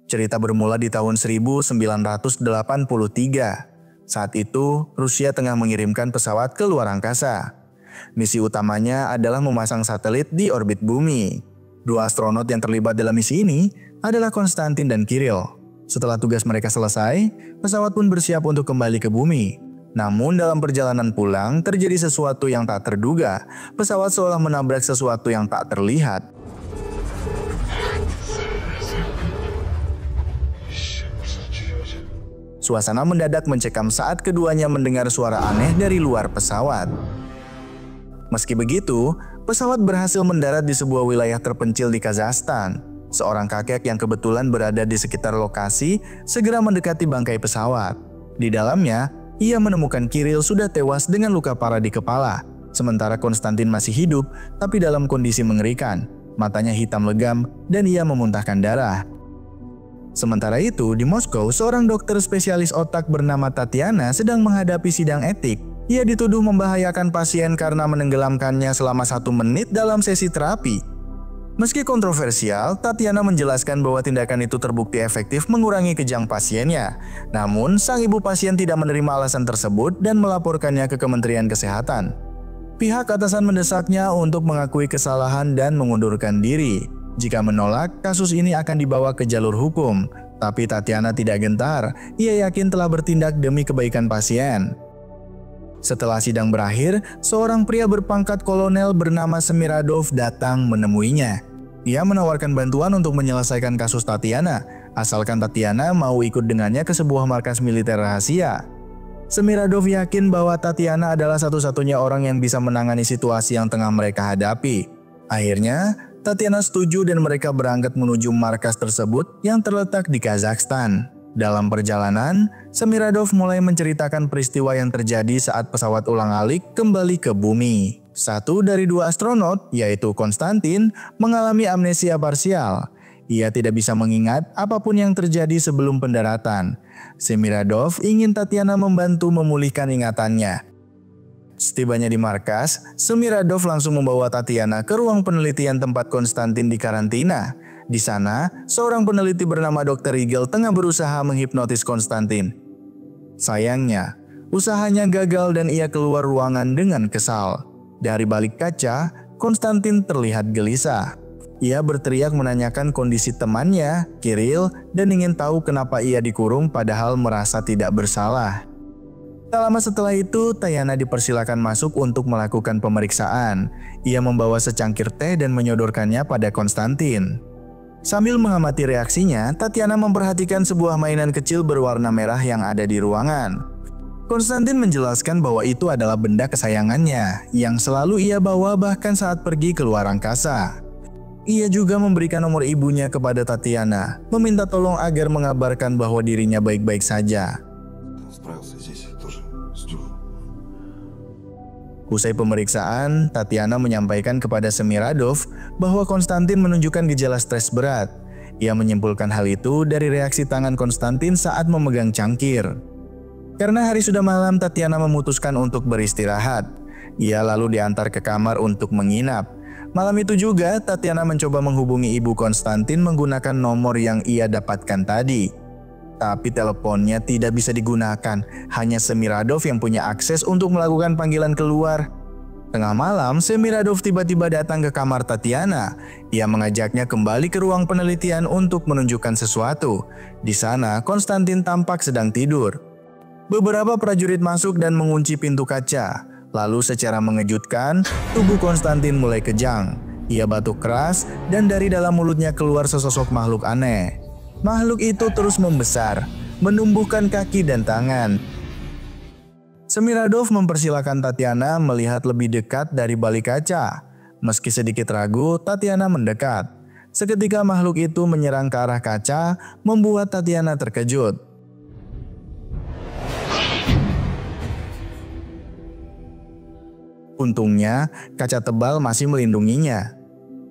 Cerita bermula di tahun 1983. Saat itu, Rusia tengah mengirimkan pesawat ke luar angkasa. Misi utamanya adalah memasang satelit di orbit bumi. Dua astronot yang terlibat dalam misi ini adalah Konstantin dan Kirill. Setelah tugas mereka selesai, pesawat pun bersiap untuk kembali ke bumi. Namun dalam perjalanan pulang terjadi sesuatu yang tak terduga. Pesawat seolah menabrak sesuatu yang tak terlihat. Suasana mendadak mencekam saat keduanya mendengar suara aneh dari luar pesawat. Meski begitu, pesawat berhasil mendarat di sebuah wilayah terpencil di Kazakhstan. Seorang kakek yang kebetulan berada di sekitar lokasi segera mendekati bangkai pesawat. Di dalamnya, ia menemukan Kirill sudah tewas dengan luka parah di kepala. Sementara Konstantin masih hidup, tapi dalam kondisi mengerikan. Matanya hitam legam dan ia memuntahkan darah. Sementara itu, di Moskow, seorang dokter spesialis otak bernama Tatiana sedang menghadapi sidang etik. Ia dituduh membahayakan pasien karena menenggelamkannya selama 1 menit dalam sesi terapi. Meski kontroversial, Tatiana menjelaskan bahwa tindakan itu terbukti efektif mengurangi kejang pasiennya. Namun, sang ibu pasien tidak menerima alasan tersebut dan melaporkannya ke Kementerian Kesehatan. Pihak atasan mendesaknya untuk mengakui kesalahan dan mengundurkan diri. Jika menolak, kasus ini akan dibawa ke jalur hukum. Tapi Tatiana tidak gentar, ia yakin telah bertindak demi kebaikan pasien. Setelah sidang berakhir, seorang pria berpangkat kolonel bernama Semiradov datang menemuinya. Ia menawarkan bantuan untuk menyelesaikan kasus Tatiana, asalkan Tatiana mau ikut dengannya ke sebuah markas militer rahasia. Semiradov yakin bahwa Tatiana adalah satu-satunya orang yang bisa menangani situasi yang tengah mereka hadapi. Akhirnya, Tatiana setuju dan mereka berangkat menuju markas tersebut yang terletak di Kazakhstan. Dalam perjalanan, Semiradov mulai menceritakan peristiwa yang terjadi saat pesawat ulang-alik kembali ke bumi. Satu dari 2 astronot, yaitu Konstantin, mengalami amnesia parsial. Ia tidak bisa mengingat apapun yang terjadi sebelum pendaratan. Semiradov ingin Tatiana membantu memulihkan ingatannya. Setibanya di markas, Semiradov langsung membawa Tatiana ke ruang penelitian tempat Konstantin dikarantina. Di sana, seorang peneliti bernama Dr. Rigel tengah berusaha menghipnotis Konstantin. Sayangnya, usahanya gagal dan ia keluar ruangan dengan kesal. Dari balik kaca, Konstantin terlihat gelisah. Ia berteriak menanyakan kondisi temannya, Kirill, dan ingin tahu kenapa ia dikurung padahal merasa tidak bersalah. Tak lama setelah itu, Tatiana dipersilakan masuk untuk melakukan pemeriksaan. Ia membawa secangkir teh dan menyodorkannya pada Konstantin. Sambil mengamati reaksinya, Tatiana memperhatikan sebuah mainan kecil berwarna merah yang ada di ruangan. Konstantin menjelaskan bahwa itu adalah benda kesayangannya, yang selalu ia bawa bahkan saat pergi ke luar angkasa. Ia juga memberikan nomor ibunya kepada Tatiana, meminta tolong agar mengabarkan bahwa dirinya baik-baik saja. Usai pemeriksaan, Tatiana menyampaikan kepada Semiradov bahwa Konstantin menunjukkan gejala stres berat. Ia menyimpulkan hal itu dari reaksi tangan Konstantin saat memegang cangkir. Karena hari sudah malam, Tatiana memutuskan untuk beristirahat. Ia lalu diantar ke kamar untuk menginap. Malam itu juga, Tatiana mencoba menghubungi ibu Konstantin menggunakan nomor yang ia dapatkan tadi. Tapi teleponnya tidak bisa digunakan, hanya Semiradov yang punya akses untuk melakukan panggilan keluar. Tengah malam, Semiradov tiba-tiba datang ke kamar Tatiana. Ia mengajaknya kembali ke ruang penelitian untuk menunjukkan sesuatu. Di sana, Konstantin tampak sedang tidur. Beberapa prajurit masuk dan mengunci pintu kaca. Lalu secara mengejutkan, tubuh Konstantin mulai kejang. Ia batuk keras dan dari dalam mulutnya keluar sesosok makhluk aneh. Makhluk itu terus membesar, menumbuhkan kaki dan tangan. Semiradov mempersilahkan Tatiana melihat lebih dekat dari balik kaca. Meski sedikit ragu, Tatiana mendekat. Seketika makhluk itu menyerang ke arah kaca, membuat Tatiana terkejut. Untungnya, kaca tebal masih melindunginya.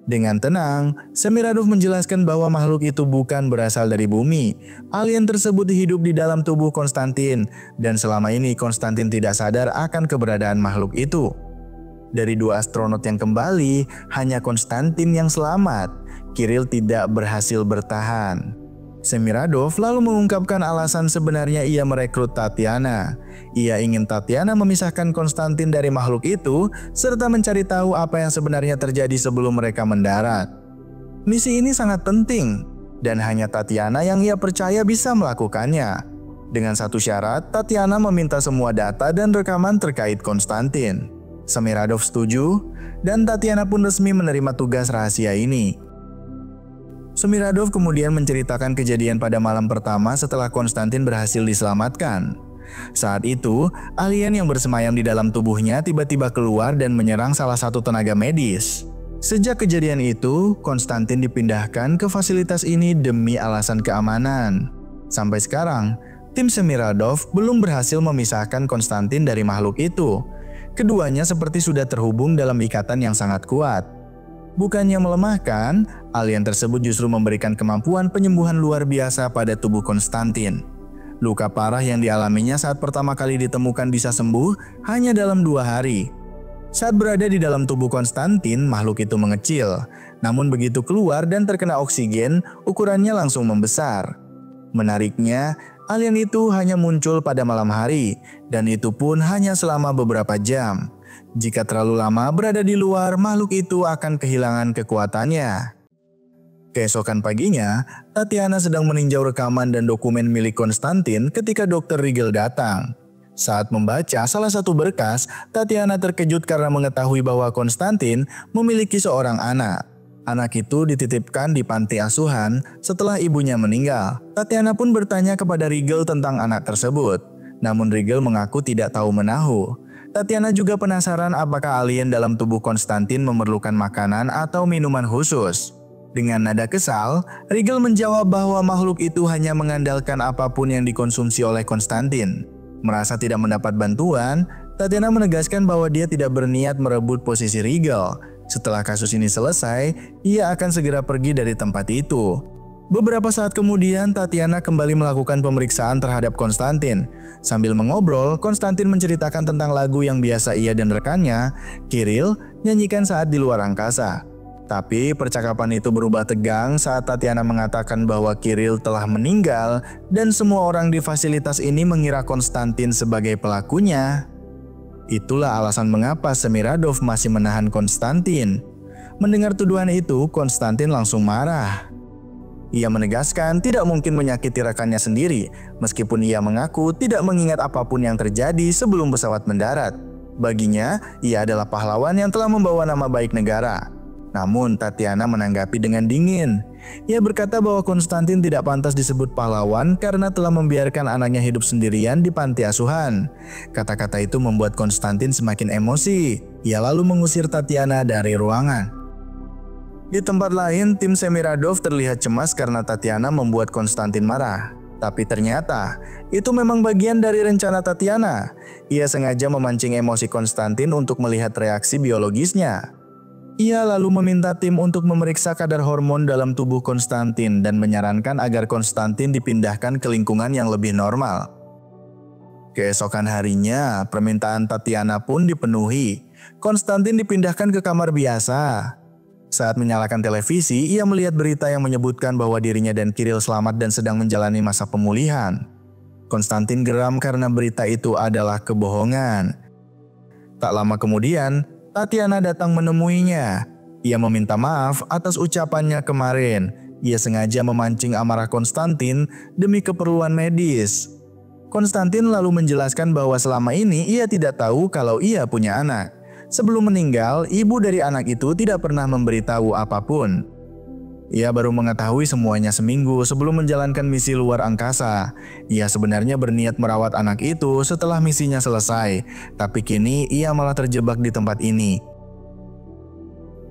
Dengan tenang, Semiradov menjelaskan bahwa makhluk itu bukan berasal dari bumi. Alien tersebut hidup di dalam tubuh Konstantin, dan selama ini Konstantin tidak sadar akan keberadaan makhluk itu. Dari 2 astronot yang kembali, hanya Konstantin yang selamat. Kirill tidak berhasil bertahan. Semiradov lalu mengungkapkan alasan sebenarnya ia merekrut Tatiana. Ia ingin Tatiana memisahkan Konstantin dari makhluk itu, serta mencari tahu apa yang sebenarnya terjadi sebelum mereka mendarat. Misi ini sangat penting, dan hanya Tatiana yang ia percaya bisa melakukannya. Dengan satu syarat, Tatiana meminta semua data dan rekaman terkait Konstantin. Semiradov setuju, dan Tatiana pun resmi menerima tugas rahasia ini. Semiradov kemudian menceritakan kejadian pada malam pertama setelah Konstantin berhasil diselamatkan. Saat itu, alien yang bersemayam di dalam tubuhnya tiba-tiba keluar dan menyerang salah satu tenaga medis. Sejak kejadian itu, Konstantin dipindahkan ke fasilitas ini demi alasan keamanan. Sampai sekarang, tim Semiradov belum berhasil memisahkan Konstantin dari makhluk itu. Keduanya seperti sudah terhubung dalam ikatan yang sangat kuat. Bukannya melemahkan, alien tersebut justru memberikan kemampuan penyembuhan luar biasa pada tubuh Konstantin. Luka parah yang dialaminya saat pertama kali ditemukan bisa sembuh hanya dalam 2 hari. Saat berada di dalam tubuh Konstantin, makhluk itu mengecil. Namun begitu keluar dan terkena oksigen, ukurannya langsung membesar. Menariknya, alien itu hanya muncul pada malam hari, dan itu pun hanya selama beberapa jam. Jika terlalu lama berada di luar, makhluk itu akan kehilangan kekuatannya. Keesokan paginya, Tatiana sedang meninjau rekaman dan dokumen milik Konstantin ketika Dr. Rigel datang. Saat membaca salah satu berkas, Tatiana terkejut karena mengetahui bahwa Konstantin memiliki seorang anak. Anak itu dititipkan di panti asuhan setelah ibunya meninggal. Tatiana pun bertanya kepada Rigel tentang anak tersebut. Namun Rigel mengaku tidak tahu menahu. Tatiana juga penasaran apakah alien dalam tubuh Konstantin memerlukan makanan atau minuman khusus. Dengan nada kesal, Rigel menjawab bahwa makhluk itu hanya mengandalkan apapun yang dikonsumsi oleh Konstantin. Merasa tidak mendapat bantuan, Tatiana menegaskan bahwa dia tidak berniat merebut posisi Rigel. Setelah kasus ini selesai, ia akan segera pergi dari tempat itu. Beberapa saat kemudian, Tatiana kembali melakukan pemeriksaan terhadap Konstantin. Sambil mengobrol, Konstantin menceritakan tentang lagu yang biasa ia dan rekannya, Kirill, nyanyikan saat di luar angkasa. Tapi percakapan itu berubah tegang saat Tatiana mengatakan bahwa Kirill telah meninggal dan semua orang di fasilitas ini mengira Konstantin sebagai pelakunya. Itulah alasan mengapa Semiradov masih menahan Konstantin. Mendengar tuduhan itu, Konstantin langsung marah. Ia menegaskan tidak mungkin menyakiti rekannya sendiri, meskipun ia mengaku tidak mengingat apapun yang terjadi sebelum pesawat mendarat. Baginya, ia adalah pahlawan yang telah membawa nama baik negara. Namun, Tatiana menanggapi dengan dingin. Ia berkata bahwa Konstantin tidak pantas disebut pahlawan karena telah membiarkan anaknya hidup sendirian di panti asuhan. Kata-kata itu membuat Konstantin semakin emosi. Ia lalu mengusir Tatiana dari ruangan. Di tempat lain, tim Semiradov terlihat cemas karena Tatiana membuat Konstantin marah. Tapi ternyata, itu memang bagian dari rencana Tatiana. Ia sengaja memancing emosi Konstantin untuk melihat reaksi biologisnya. Ia lalu meminta tim untuk memeriksa kadar hormon dalam tubuh Konstantin dan menyarankan agar Konstantin dipindahkan ke lingkungan yang lebih normal. Keesokan harinya, permintaan Tatiana pun dipenuhi. Konstantin dipindahkan ke kamar biasa. Saat menyalakan televisi, ia melihat berita yang menyebutkan bahwa dirinya dan Kirill selamat dan sedang menjalani masa pemulihan. Konstantin geram karena berita itu adalah kebohongan. Tak lama kemudian, Tatiana datang menemuinya. Ia meminta maaf atas ucapannya kemarin. Ia sengaja memancing amarah Konstantin demi keperluan medis. Konstantin lalu menjelaskan bahwa selama ini ia tidak tahu kalau ia punya anak. Sebelum meninggal, ibu dari anak itu tidak pernah memberitahu apapun. Ia baru mengetahui semuanya seminggu sebelum menjalankan misi luar angkasa. Ia sebenarnya berniat merawat anak itu setelah misinya selesai, tapi kini ia malah terjebak di tempat ini.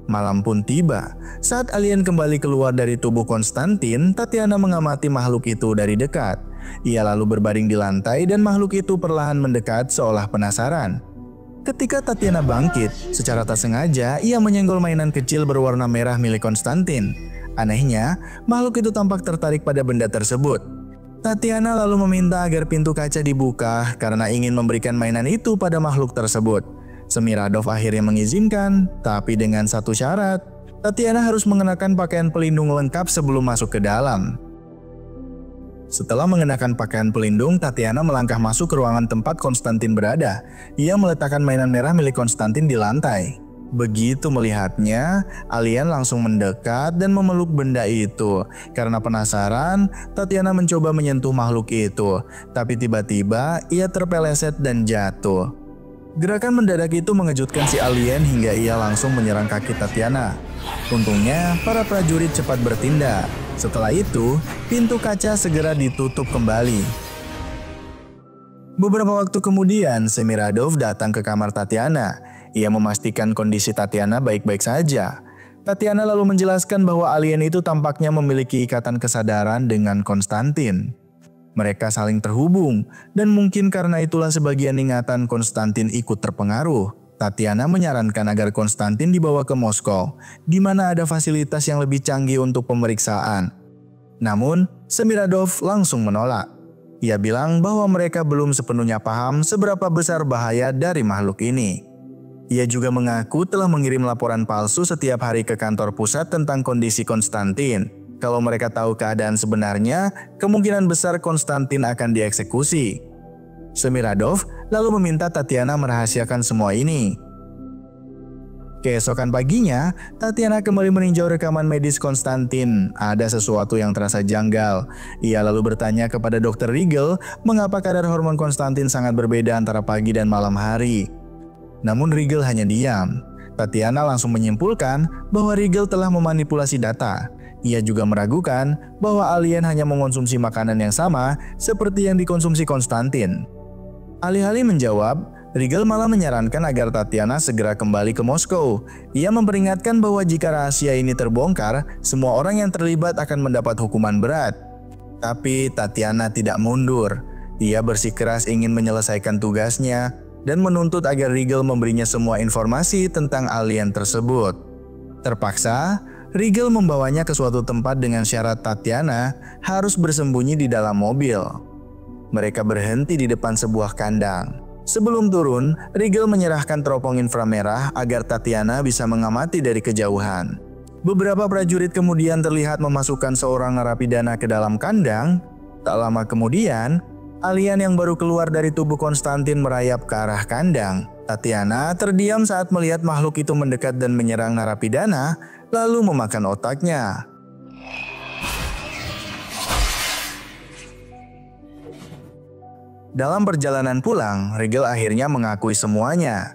Malam pun tiba. Saat alien kembali keluar dari tubuh Konstantin, Tatiana mengamati makhluk itu dari dekat. Ia lalu berbaring di lantai dan makhluk itu perlahan mendekat seolah penasaran. Ketika Tatiana bangkit, secara tak sengaja ia menyenggol mainan kecil berwarna merah milik Konstantin. Anehnya, makhluk itu tampak tertarik pada benda tersebut. Tatiana lalu meminta agar pintu kaca dibuka karena ingin memberikan mainan itu pada makhluk tersebut. Semiradov akhirnya mengizinkan, tapi dengan satu syarat. Tatiana harus mengenakan pakaian pelindung lengkap sebelum masuk ke dalam. Setelah mengenakan pakaian pelindung, Tatiana melangkah masuk ke ruangan tempat Konstantin berada. Ia meletakkan mainan merah milik Konstantin di lantai. Begitu melihatnya, alien langsung mendekat dan memeluk benda itu. Karena penasaran, Tatiana mencoba menyentuh makhluk itu. Tapi tiba-tiba ia terpeleset dan jatuh. Gerakan mendadak itu mengejutkan si alien hingga ia langsung menyerang kaki Tatiana. Untungnya, para prajurit cepat bertindak. Setelah itu, pintu kaca segera ditutup kembali. Beberapa waktu kemudian, Semiradov datang ke kamar Tatiana. Ia memastikan kondisi Tatiana baik-baik saja. Tatiana lalu menjelaskan bahwa alien itu tampaknya memiliki ikatan kesadaran dengan Konstantin. Mereka saling terhubung, dan mungkin karena itulah sebagian ingatan Konstantin ikut terpengaruh. Tatiana menyarankan agar Konstantin dibawa ke Moskow, di mana ada fasilitas yang lebih canggih untuk pemeriksaan. Namun, Semiradov langsung menolak. Ia bilang bahwa mereka belum sepenuhnya paham seberapa besar bahaya dari makhluk ini. Ia juga mengaku telah mengirim laporan palsu setiap hari ke kantor pusat tentang kondisi Konstantin. Kalau mereka tahu keadaan sebenarnya, kemungkinan besar Konstantin akan dieksekusi. Semiradov lalu meminta Tatiana merahasiakan semua ini. Keesokan paginya, Tatiana kembali meninjau rekaman medis Konstantin. Ada sesuatu yang terasa janggal. Ia lalu bertanya kepada Dr. Rigel mengapa kadar hormon Konstantin sangat berbeda antara pagi dan malam hari. Namun Rigel hanya diam. Tatiana langsung menyimpulkan bahwa Rigel telah memanipulasi data. Ia juga meragukan bahwa alien hanya mengonsumsi makanan yang sama seperti yang dikonsumsi Konstantin. Alih-alih menjawab, Rigel malah menyarankan agar Tatiana segera kembali ke Moskow. Ia memperingatkan bahwa jika rahasia ini terbongkar, semua orang yang terlibat akan mendapat hukuman berat. Tapi Tatiana tidak mundur. Ia bersikeras ingin menyelesaikan tugasnya dan menuntut agar Rigel memberinya semua informasi tentang alien tersebut. Terpaksa, Rigel membawanya ke suatu tempat dengan syarat Tatiana harus bersembunyi di dalam mobil. Mereka berhenti di depan sebuah kandang. Sebelum turun, Rigel menyerahkan teropong inframerah agar Tatiana bisa mengamati dari kejauhan. Beberapa prajurit kemudian terlihat memasukkan seorang narapidana ke dalam kandang. Tak lama kemudian, alien yang baru keluar dari tubuh Konstantin merayap ke arah kandang. Tatiana terdiam saat melihat makhluk itu mendekat dan menyerang narapidana, lalu memakan otaknya. Dalam perjalanan pulang, Rigel akhirnya mengakui semuanya.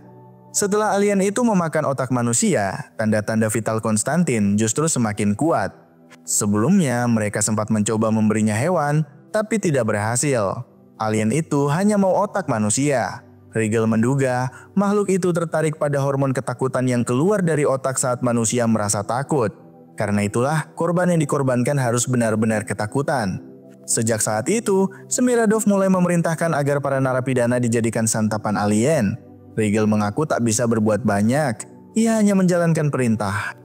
Setelah alien itu memakan otak manusia, tanda-tanda vital Konstantin justru semakin kuat. Sebelumnya, mereka sempat mencoba memberinya hewan, tapi tidak berhasil. Alien itu hanya mau otak manusia. Rigel menduga makhluk itu tertarik pada hormon ketakutan yang keluar dari otak saat manusia merasa takut. Karena itulah, korban yang dikorbankan harus benar-benar ketakutan. Sejak saat itu, Semiradov mulai memerintahkan agar para narapidana dijadikan santapan alien. Rigel mengaku tak bisa berbuat banyak, ia hanya menjalankan perintah.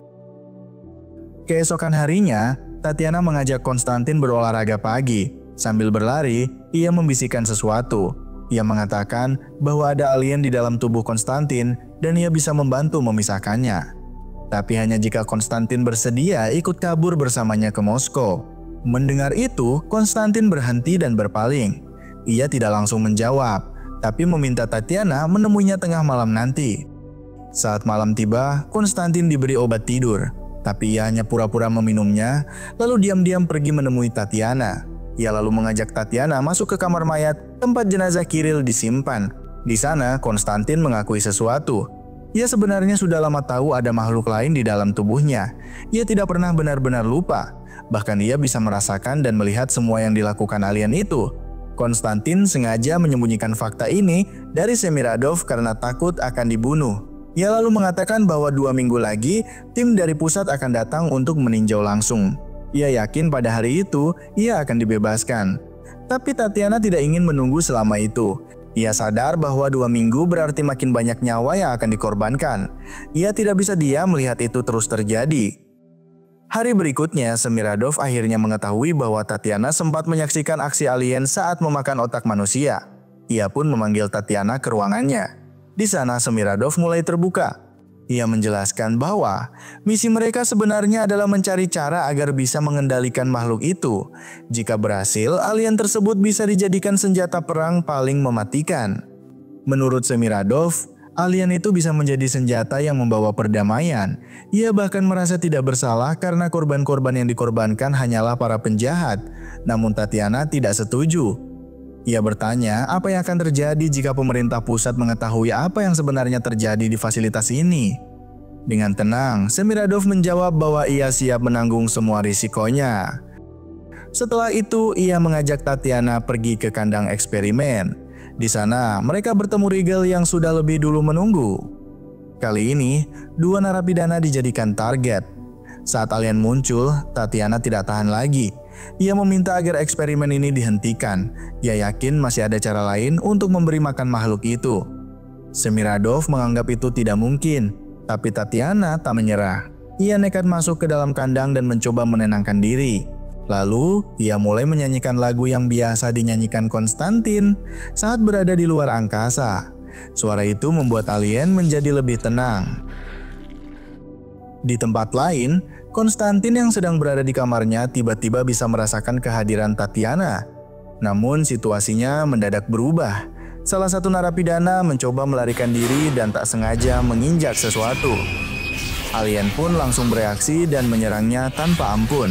Keesokan harinya, Tatiana mengajak Konstantin berolahraga pagi. Sambil berlari, ia membisikkan sesuatu. Ia mengatakan bahwa ada alien di dalam tubuh Konstantin dan ia bisa membantu memisahkannya. Tapi hanya jika Konstantin bersedia ikut kabur bersamanya ke Moskow. Mendengar itu, Konstantin berhenti dan berpaling. Ia tidak langsung menjawab, tapi meminta Tatiana menemuinya tengah malam nanti. Saat malam tiba, Konstantin diberi obat tidur, tapi ia hanya pura-pura meminumnya, lalu diam-diam pergi menemui Tatiana. Ia lalu mengajak Tatiana masuk ke kamar mayat tempat jenazah Kiril disimpan. Di sana, Konstantin mengakui sesuatu. Ia sebenarnya sudah lama tahu ada makhluk lain di dalam tubuhnya. Ia tidak pernah benar-benar lupa. Bahkan ia bisa merasakan dan melihat semua yang dilakukan alien itu. Konstantin sengaja menyembunyikan fakta ini dari Semiradov karena takut akan dibunuh. Ia lalu mengatakan bahwa 2 minggu lagi, tim dari pusat akan datang untuk meninjau langsung. Ia yakin pada hari itu, ia akan dibebaskan. Tapi Tatiana tidak ingin menunggu selama itu. Ia sadar bahwa 2 minggu berarti makin banyak nyawa yang akan dikorbankan. Ia tidak bisa diam melihat itu terus terjadi. Hari berikutnya, Semiradov akhirnya mengetahui bahwa Tatiana sempat menyaksikan aksi alien saat memakan otak manusia. Ia pun memanggil Tatiana ke ruangannya. Di sana, Semiradov mulai terbuka. Ia menjelaskan bahwa misi mereka sebenarnya adalah mencari cara agar bisa mengendalikan makhluk itu. Jika berhasil, alien tersebut bisa dijadikan senjata perang paling mematikan. Menurut Semiradov, alien itu bisa menjadi senjata yang membawa perdamaian. Ia bahkan merasa tidak bersalah karena korban-korban yang dikorbankan hanyalah para penjahat. Namun Tatiana tidak setuju. Ia bertanya apa yang akan terjadi jika pemerintah pusat mengetahui apa yang sebenarnya terjadi di fasilitas ini. Dengan tenang, Semiradov menjawab bahwa ia siap menanggung semua risikonya. Setelah itu, ia mengajak Tatiana pergi ke kandang eksperimen. Di sana, mereka bertemu Rigel yang sudah lebih dulu menunggu. Kali ini, dua narapidana dijadikan target. Saat alien muncul, Tatiana tidak tahan lagi. Ia meminta agar eksperimen ini dihentikan. Ia yakin masih ada cara lain untuk memberi makan makhluk itu. Semiradov menganggap itu tidak mungkin, tapi Tatiana tak menyerah. Ia nekat masuk ke dalam kandang dan mencoba menenangkan diri. Lalu, ia mulai menyanyikan lagu yang biasa dinyanyikan Konstantin saat berada di luar angkasa. Suara itu membuat alien menjadi lebih tenang. Di tempat lain, Konstantin yang sedang berada di kamarnya tiba-tiba bisa merasakan kehadiran Tatiana. Namun situasinya mendadak berubah. Salah satu narapidana mencoba melarikan diri dan tak sengaja menginjak sesuatu. Alien pun langsung bereaksi dan menyerangnya tanpa ampun.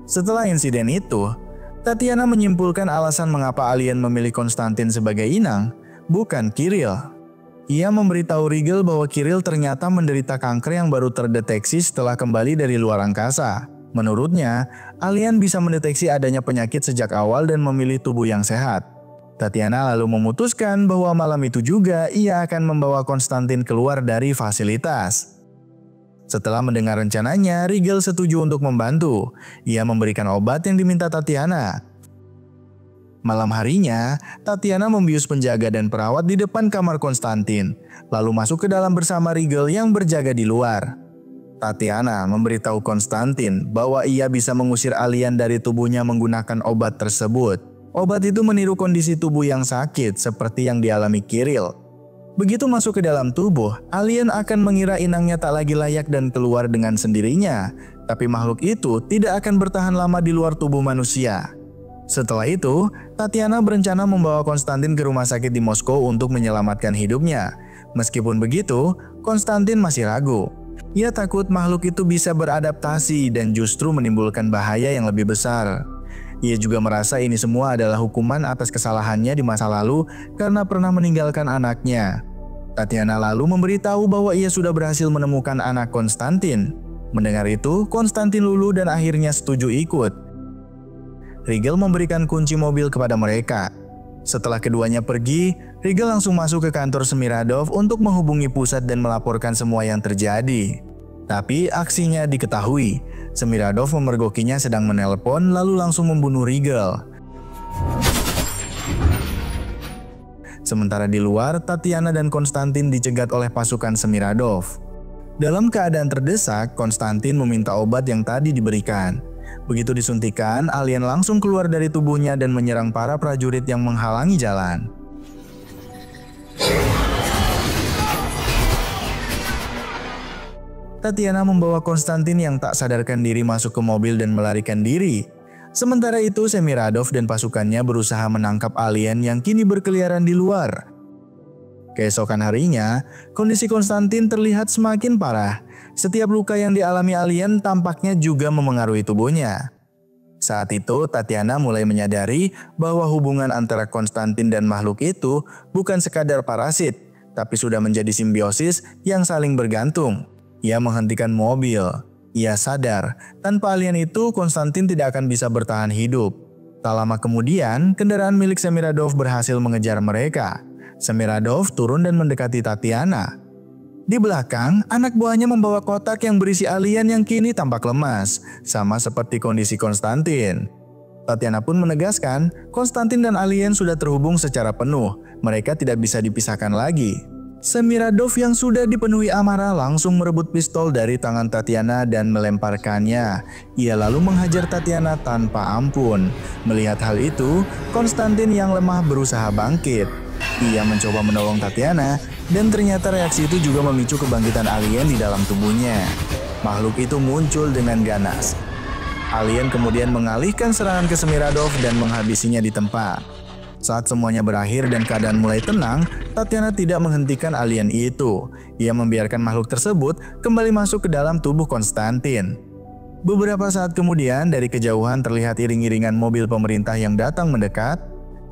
Setelah insiden itu, Tatiana menyimpulkan alasan mengapa alien memilih Konstantin sebagai inang, bukan Kiril. Ia memberitahu Rigel bahwa Kiril ternyata menderita kanker yang baru terdeteksi setelah kembali dari luar angkasa. Menurutnya, alien bisa mendeteksi adanya penyakit sejak awal dan memilih tubuh yang sehat. Tatiana lalu memutuskan bahwa malam itu juga ia akan membawa Konstantin keluar dari fasilitas. Setelah mendengar rencananya, Rigel setuju untuk membantu. Ia memberikan obat yang diminta Tatiana. Malam harinya, Tatiana membius penjaga dan perawat di depan kamar Konstantin, lalu masuk ke dalam bersama Rigel yang berjaga di luar. Tatiana memberitahu Konstantin bahwa ia bisa mengusir alien dari tubuhnya menggunakan obat tersebut. Obat itu meniru kondisi tubuh yang sakit seperti yang dialami Kiril. Begitu masuk ke dalam tubuh, alien akan mengira inangnya tak lagi layak dan keluar dengan sendirinya. Tapi makhluk itu tidak akan bertahan lama di luar tubuh manusia. Setelah itu, Tatiana berencana membawa Konstantin ke rumah sakit di Moskow untuk menyelamatkan hidupnya. Meskipun begitu, Konstantin masih ragu. Ia takut makhluk itu bisa beradaptasi dan justru menimbulkan bahaya yang lebih besar. Ia juga merasa ini semua adalah hukuman atas kesalahannya di masa lalu karena pernah meninggalkan anaknya. Tatiana lalu memberitahu bahwa ia sudah berhasil menemukan anak Konstantin. Mendengar itu, Konstantin luluh dan akhirnya setuju ikut. Rigel memberikan kunci mobil kepada mereka. Setelah keduanya pergi, Rigel langsung masuk ke kantor Semiradov untuk menghubungi pusat dan melaporkan semua yang terjadi. Tapi aksinya diketahui. Semiradov memergokinya sedang menelpon lalu langsung membunuh Rigel. Sementara di luar, Tatiana dan Konstantin dicegat oleh pasukan Semiradov. Dalam keadaan terdesak, Konstantin meminta obat yang tadi diberikan. Begitu disuntikan, alien langsung keluar dari tubuhnya dan menyerang para prajurit yang menghalangi jalan. Tatiana membawa Konstantin yang tak sadarkan diri masuk ke mobil dan melarikan diri. Sementara itu, Semiradov dan pasukannya berusaha menangkap alien yang kini berkeliaran di luar. Keesokan harinya, kondisi Konstantin terlihat semakin parah. Setiap luka yang dialami alien tampaknya juga memengaruhi tubuhnya. Saat itu, Tatiana mulai menyadari bahwa hubungan antara Konstantin dan makhluk itu bukan sekadar parasit, tapi sudah menjadi simbiosis yang saling bergantung. Ia menghentikan mobil. Ia sadar, tanpa alien itu Konstantin tidak akan bisa bertahan hidup. Tak lama kemudian, kendaraan milik Semiradov berhasil mengejar mereka. Semiradov turun dan mendekati Tatiana. Di belakang, anak buahnya membawa kotak yang berisi alien yang kini tampak lemas, sama seperti kondisi Konstantin. Tatiana pun menegaskan, Konstantin dan alien sudah terhubung secara penuh, mereka tidak bisa dipisahkan lagi. Semiradov yang sudah dipenuhi amarah langsung merebut pistol dari tangan Tatiana dan melemparkannya. Ia lalu menghajar Tatiana tanpa ampun. Melihat hal itu, Konstantin yang lemah berusaha bangkit. Ia mencoba menolong Tatiana, dan ternyata reaksi itu juga memicu kebangkitan alien di dalam tubuhnya. Makhluk itu muncul dengan ganas. Alien kemudian mengalihkan serangan ke Semiradov dan menghabisinya di tempat. Saat semuanya berakhir dan keadaan mulai tenang, Tatiana tidak menghentikan alien itu. Ia membiarkan makhluk tersebut kembali masuk ke dalam tubuh Konstantin. Beberapa saat kemudian, dari kejauhan terlihat iring-iringan mobil pemerintah yang datang mendekat.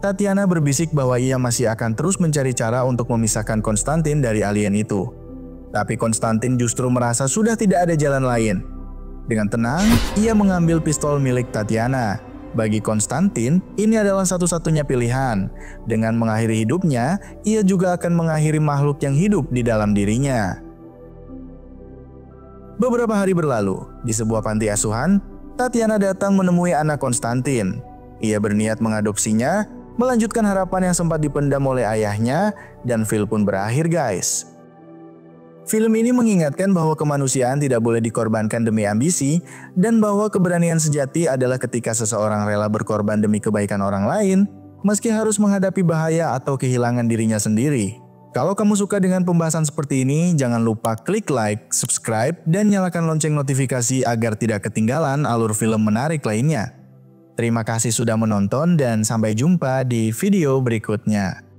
Tatiana berbisik bahwa ia masih akan terus mencari cara untuk memisahkan Konstantin dari alien itu. Tapi Konstantin justru merasa sudah tidak ada jalan lain. Dengan tenang, ia mengambil pistol milik Tatiana. Bagi Konstantin, ini adalah satu-satunya pilihan. Dengan mengakhiri hidupnya, ia juga akan mengakhiri makhluk yang hidup di dalam dirinya. Beberapa hari berlalu, di sebuah panti asuhan, Tatiana datang menemui anak Konstantin. Ia berniat mengadopsinya, melanjutkan harapan yang sempat dipendam oleh ayahnya, dan film pun berakhir, guys. Film ini mengingatkan bahwa kemanusiaan tidak boleh dikorbankan demi ambisi, dan bahwa keberanian sejati adalah ketika seseorang rela berkorban demi kebaikan orang lain, meski harus menghadapi bahaya atau kehilangan dirinya sendiri. Kalau kamu suka dengan pembahasan seperti ini, jangan lupa klik like, subscribe, dan nyalakan lonceng notifikasi agar tidak ketinggalan alur film menarik lainnya. Terima kasih sudah menonton dan sampai jumpa di video berikutnya.